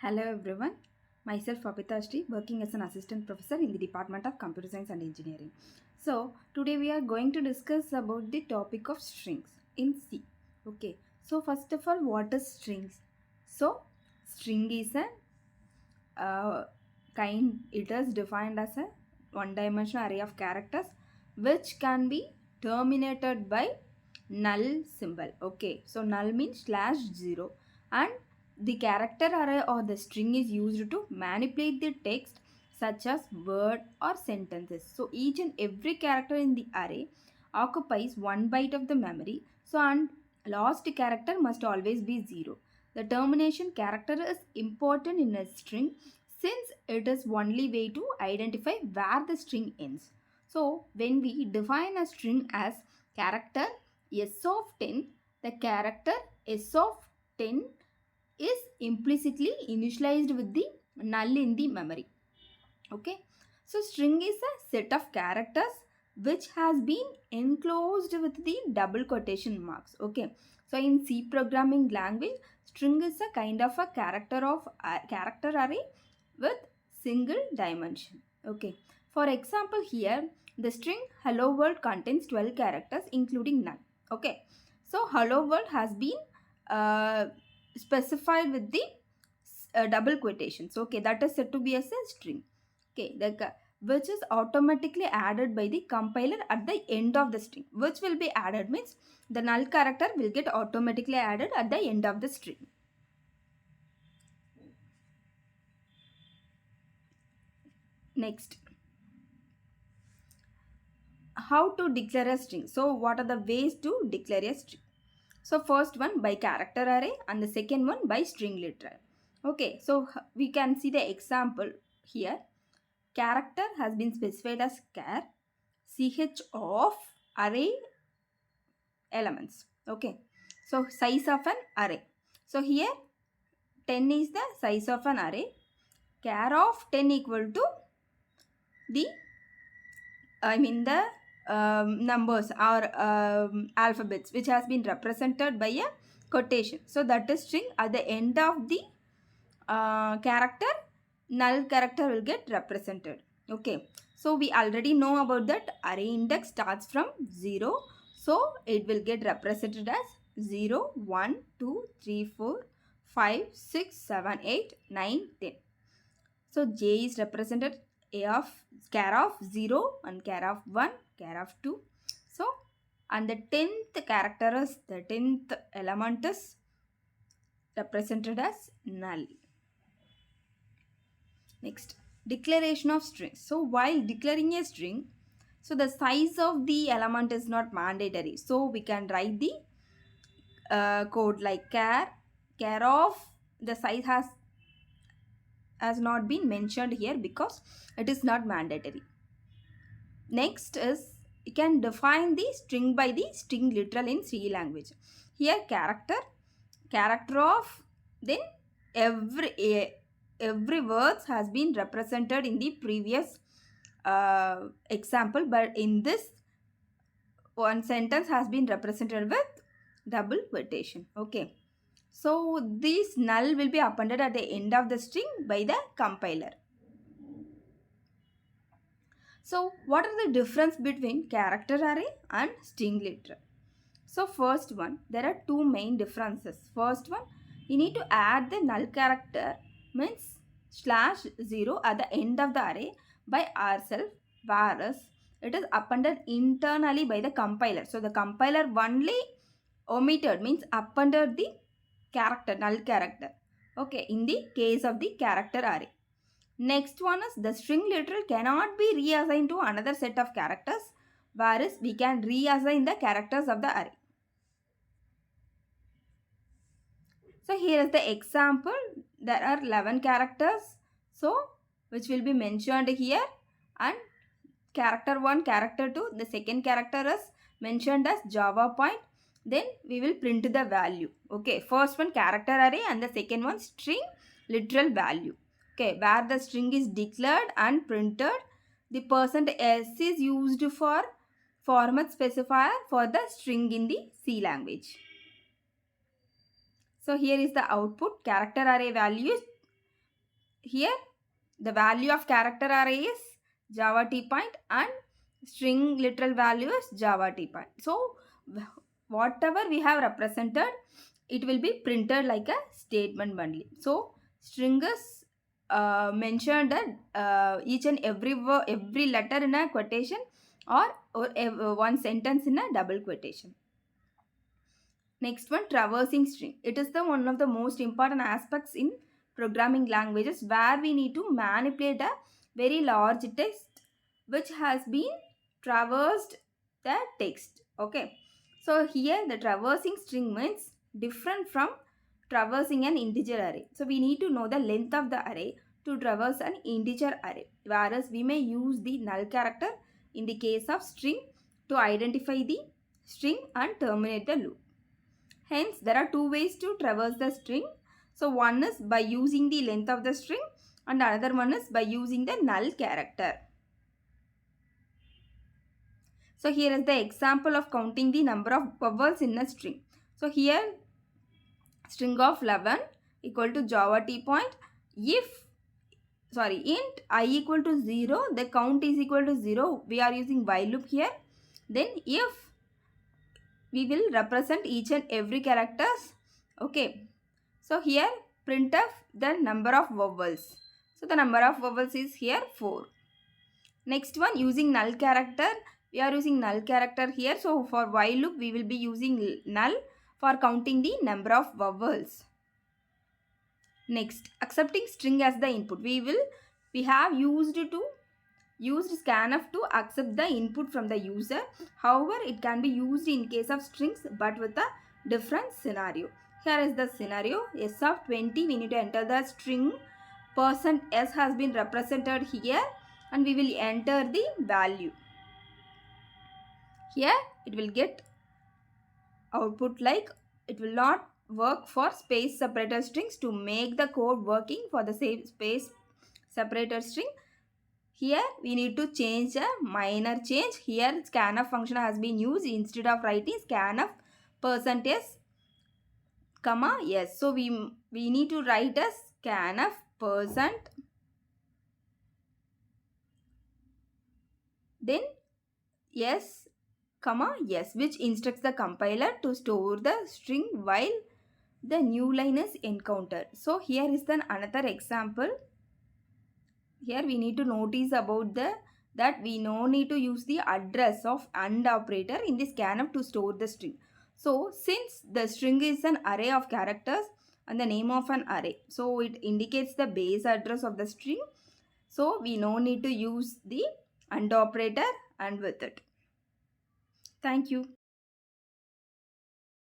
Hello everyone, myself Papita Shri, working as an assistant professor in the Department of Computer Science and Engineering. So today we are going to discuss about the topic of strings in C. Okay, so first of all, what is strings? So string is a it is defined as a one-dimensional array of characters which can be terminated by null symbol. Okay, so null means /0, and the character array or the string is used to manipulate the text such as word or sentences. So each and every character in the array occupies 1 byte of the memory. So and last character must always be 0. The termination character is important in a string since it is only way to identify where the string ends. So when we define a string as character s of 10, the character s of 10 is implicitly initialized with the null in the memory. Okay, so string is a set of characters which has been enclosed with the double quotation marks. Okay, so in C programming language, string is a kind of a character array with single dimension. Okay, for example, here the string hello world contains 12 characters including null. Okay, so hello world has been uh, specified with the double quotations. Okay, that is said to be as a string. Okay, which is automatically added by the compiler at the end of the string. Which will be added means the null character will get automatically added at the end of the string. Next, how to declare a string? So what are the ways to declare a string? So first one by character array and the second one by string literal. Okay, so we can see the example here. Character has been specified as char ch of array elements. Okay, so size of an array. So here 10 is the size of an array. Char of 10 equal to the the numbers or alphabets which has been represented by a quotation. So that is string. At the end of the character, null character will get represented. Okay, so we already know about that array index starts from 0, so it will get represented as 0 1 2 3 4 5 6 7 8 9 10. So j is represented a of char of 0 and char of 1 char of 2. So and the 10th character is the 10th element is represented as null. Next, declaration of strings. So while declaring a string, so the size of the element is not mandatory. So we can write the code like char of the size has not been mentioned here because it is not mandatory. Next is you can define the string by the string literal in C language. Here character of then every words has been represented in the previous example, but in this one sentence has been represented with double quotation. Okay, so this null will be appended at the end of the string by the compiler. So what are the difference between character array and string literal? So first one, there are two main differences. First one, you need to add the null character means /0 at the end of the array by ourselves, whereas it is appended internally by the compiler. So the compiler only omitted means appended the character, null character. Okay, in the case of the character array. Next one is the string literal cannot be reassigned to another set of characters, whereas we can reassign the characters of the array. So here is the example. There are 11 characters, so which will be mentioned here, and character 1, character 2, the second character is mentioned as Java point. Then we will print the value. Okay, first one character array and the second one string literal value. Okay, where the string is declared and printed, the %s is used for format specifier for the string in the C language. So here is the output. Character array values here the value of character array is Java T point and string literal value is Java T point. So whatever we have represented, it will be printed like a statement only. So string is mentioned that each and every letter in a quotation, or one sentence in a double quotation. Next one, traversing string. It is the one of the most important aspects in programming languages, where we need to manipulate a very large text which has been traversed the text. Okay. So here the traversing string means different from traversing an integer array. So we need to know the length of the array to traverse an integer array, whereas we may use the null character in the case of string to identify the string and terminate the loop. Hence, there are two ways to traverse the string. So, one is by using the length of the string and another one is by using the null character. So, here is the example of counting the number of vowels in a string. So, here string of 11 equal to Java T point. If, int I equal to 0, the count is equal to 0. We are using while loop here. Then, if we will represent each and every characters. Okay. So here printf the number of vowels. So the number of vowels is here 4. Next one, using null character. We are using null character here. So for while loop we will be using null for counting the number of vowels. Next, accepting string as the input. We have used scanf to accept the input from the user. However, it can be used in case of strings but with a different scenario. Here is the scenario. S of 20, we need to enter the string. %s has been represented here and we will enter the value. Here it will get output like, it will not work for space separator strings. To make the code working for the same space separator string, here we need to change a minor change. Here scanf function has been used instead of writing scanf %s comma yes. So we need to write a scanf % then yes comma yes, which instructs the compiler to store the string while the new line is encountered. So here is then another example. Here we need to notice about that we no need to use the address of AND operator in the scanf to store the string. So since the string is an array of characters and the name of an array, so it indicates the base address of the string. So we no need to use the AND operator and with it. Thank you.